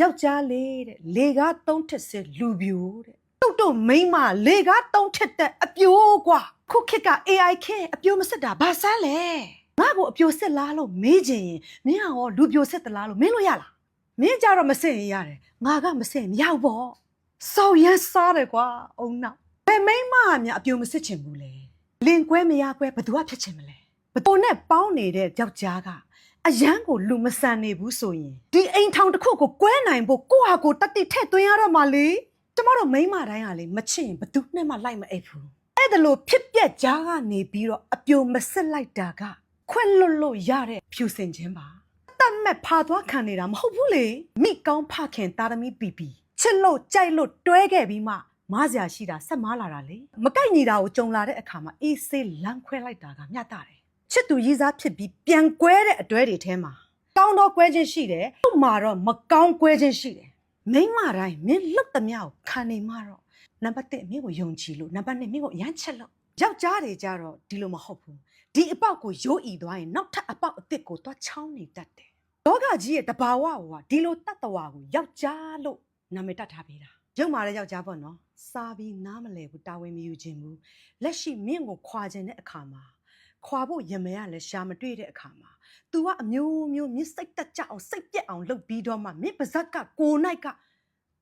ယောက်ျားလေးတဲ့လေကားသုံးထစ်စစ်လူပြိုတဲ့တို့မိန်းမလေကားသုံးထစ်တဲ့အပြိုးကွာခုခေတ်က AI ခင်းအပြိုးမစစ်တာဘာဆန်းလဲငါ့ကိုအပြိုးစစ်လားလို့မေးချင်ရင်မင်းကရောလူပြိုစစ်သလားလို့မင်းလို့ရလားမင်းကြတော့မစစ်ရင်ရတယ်ငါကမစစ်ရင်မရဘူးပေါ့စောက်ရမ်းစားတယ်ကွာအုံနောက်ဘယ်မိန်းမကများအပြိုးမစစ်ချင်ဘူးလေလင်ကွဲမရကွဲဘသူကဖြစ်ချင်မလဲဘသူနဲ့ပေါင်းနေတဲ့ယောက်ျားကအရန်ကိုလူမဆန်နေဘူးဆိုရင်ဒီအိမ်ထောင်တစ်ခုကိုကွဲနိုင်ဖို့ကိုဟာကိုတတိထက်သွင်းရတော့မှလေကျမတို့မိန်းမတိုင်းကလေမချစ်ရင်ဘသူနဲ့မှလိုက်မအိပ်ဘူးအဲ့ဒါလို့ဖြစ်ပျက်ကြားကနေပြီးတော့အပြိုမစစ်လိုက်တာကခွင့်လွတ်လို့ရတဲ့ဖြူစင်ခြင်းပါတတ်မဲ့ဖာသွားခံနေတာမဟုတ်ဘူးလေမိကောင်းဖခင်သားသမီးပီပီချစ်လို့ကြိုက်လို့တွဲခဲ့ပြီးမှမားစရာရှိတာဆက်မားလာတာလေမကိုက်ညီတာကိုကြုံလာတဲ့အခါမှာအေးဆေးလမ်းခွဲလိုက်တာကမျှတာတယ်ချစ်သူရည်စားဖြစ်ပြီးပြန်ကွဲတဲ့အတွဲတွေထဲမှာကောင်းတော့ကွဲခြင်းရှိတယ်သူ့မှာတော့မကောင်းကွဲခြင်းရှိတယ်မိန်းမတိုင်းမင်းလွတ်သမျှကိုခံနေမှတော့နံပါတ်1မင်းကိုယုံကြည်လို့နံပါတ်2မင်းကိုအရန်ချက်လို့ယောက်ျားတွေကြတော့ဒီလိုမဟုတ်ဘူးဒီအပေါက်ကိုရိုးဤသွားရင်နောက်ထပ်အပေါက်အစ်စ်ကိုသွားချောင်းနေတတ်တယ်လောကကြီးရဲ့တဘာဝကဒီလိုတတ်တော်ကိုယောက်ျားလို့နာမည်တတ်ထားပေးတာရုပ်မာတဲ့ယောက်ျားပေါ့နော်စားပြီးနားမလဲဘူးတာဝန်မယူခြင်းဘူးလက်ရှိမင်းကိုခွာခြင်းတဲ့အခါမှာခွာဖို့ရမဲရလဲရှာမတွေ့တဲ့အခါမှာ तू ကအမျိုးမျိုးမြစ်စိတ်တက်ကြအောင်စိတ်ပြက်အောင်လုပ်ပြီးတော့မှမြစ်ပါဇက်ကကိုနိုင်က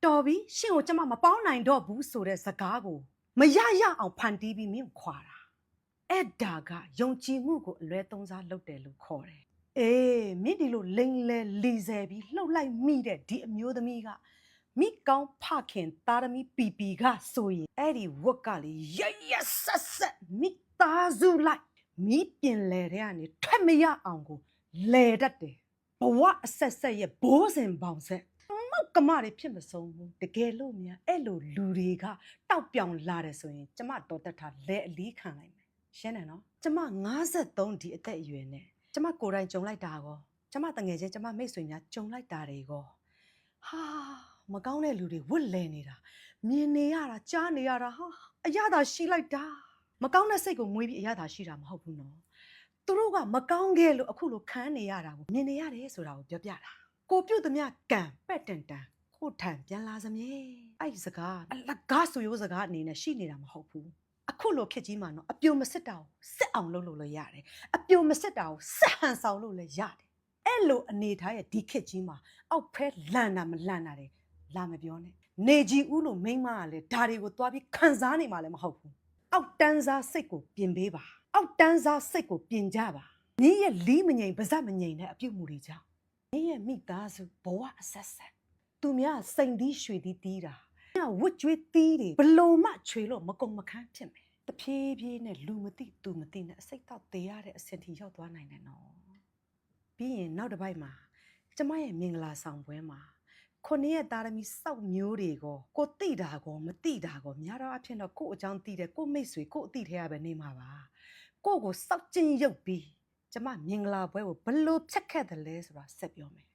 တော်ပြီရှင့်ကိုကျမမပေါင်းနိုင်တော့ဘူးဆိုတဲ့စကားကိုမရရအောင်ဖန်တီးပြီးမင်းခွာတာအဲ့ဒါကယုံကြည်မှုကိုအလွဲသုံးစားလုပ်တယ်လို့ခေါ်တယ်အေးမင်းဒီလိုလိန်လဲလီဆယ်ပြီးလှုပ်လိုက်မိတဲ့ဒီအမျိုးသမီးကမိကောင်းဖခင်သားသမီးပီပီကဆိုရင်အဲ့ဒီဝက်ကလေရရဆက်ဆက်မိသားစုလိုက်မိပြင်လဲတဲ့ကနေထွက်မရအောင်ကိုလဲတတ်တယ်ဘဝအဆက်ဆက်ရဲ့ဘိုးစင်ပေါင်ဆက်မောက်ကမတွေဖြစ်မဆုံးဘူးတကယ်လို့များအဲ့လိုလူတွေကတောက်ပြောင်လာတယ်ဆိုရင်ကျမတော်တက်တာလဲအလီးခံလိုက်မယ်ရှင်းတယ်နော်ကျမ53ဒီအသက်အရွယ်နဲ့ကျမကိုယ်တိုင်ကြုံလိုက်တာကောကျမတငယ်ချင်းကျမမိတ်ဆွေများကြုံလိုက်တာတွေကောဟာမကောင်းတဲ့လူတွေဝတ်လဲနေတာမြင်နေရတာကြားနေရတာဟာအရသာရှိလိုက်တာမကောင်းတဲ့စိတ်ကိုမွေးပြီးအရသာရှိတာမဟုတ်ဘူးနော်သူတို့ကမကောင်းခဲ့လို့အခုလိုခံနေရတာကိုမြင်နေရတယ်ဆိုတာကိုပြောပြတာကိုပြုတ်သမျှကံပဲ့တန်တန်ကိုထံပြန်လာစမြဲအဲ့ဒီစကားအလကားဆိုရိုးစကားအနေနဲ့ရှိနေတာမဟုတ်ဘူးအခုလိုခက်ကြီးမှာနော်အပြိုမစစ်တာကိုစစ်အောင်လုပ်လို့လည်းရတယ်အပြိုမစစ်တာကိုစစ်ဟန်ဆောင်လို့လည်းရတယ်အဲ့လိုအနေထားရဲ့ဒီခက်ကြီးမှာအောက်ဖဲလန်တာမလန်တာတွေလာမပြောနဲ့နေကြီးဦးလို့မိန်းမကလည်းဒါတွေကိုသွားပြီးခံစားနေမှလည်းမဟုတ်ဘူးအောက်တန်းစားစိတ်ကိုပြင်ပေးပါအောက်တန်းစားစိတ်ကိုပြင်ကြပါနင်းရဲ့လီးမငိမ်ပါဇက်မငိမ်တဲ့အပြုတ်မှုတွေကြောင့်နင်းရဲ့မိသားစုဘဝအဆက်ဆက်သူများစိန်သီးရွှေသီးတီးတာညဝတ်ကြွေးသီးတွေဘလို့မှချွေလို့မကုံမခန်းဖြစ်မယ်တဖြည်းဖြည်းနဲ့လူမသိသူမသိနဲ့အစိတ်တော့သေးရတဲ့အဆင့်ထိရောက်သွားနိုင်တယ်နော်ပြီးရင်နောက်တစ်ပိုက်မှာကျမရဲ့မင်္ဂလာဆောင်ပွဲမှာခုနှစ်ရဲ့သားသမီးစောက်မျိုးတွေကိုကိုတိတာကိုမတိတာကိုများတော့အဖြစ်တော့ကို့အကြောင်းတိတယ်ကို့မိတ်ဆွေကို့အတိထဲရပဲနေမှာပါကို့ကိုစောက်ကျင်ရုပ်ပြီးကျမမင်္ဂလာပွဲကိုဘလို့ဖြတ်ခဲ့တယ်လဲဆိုတာဆက်ပြောမယ်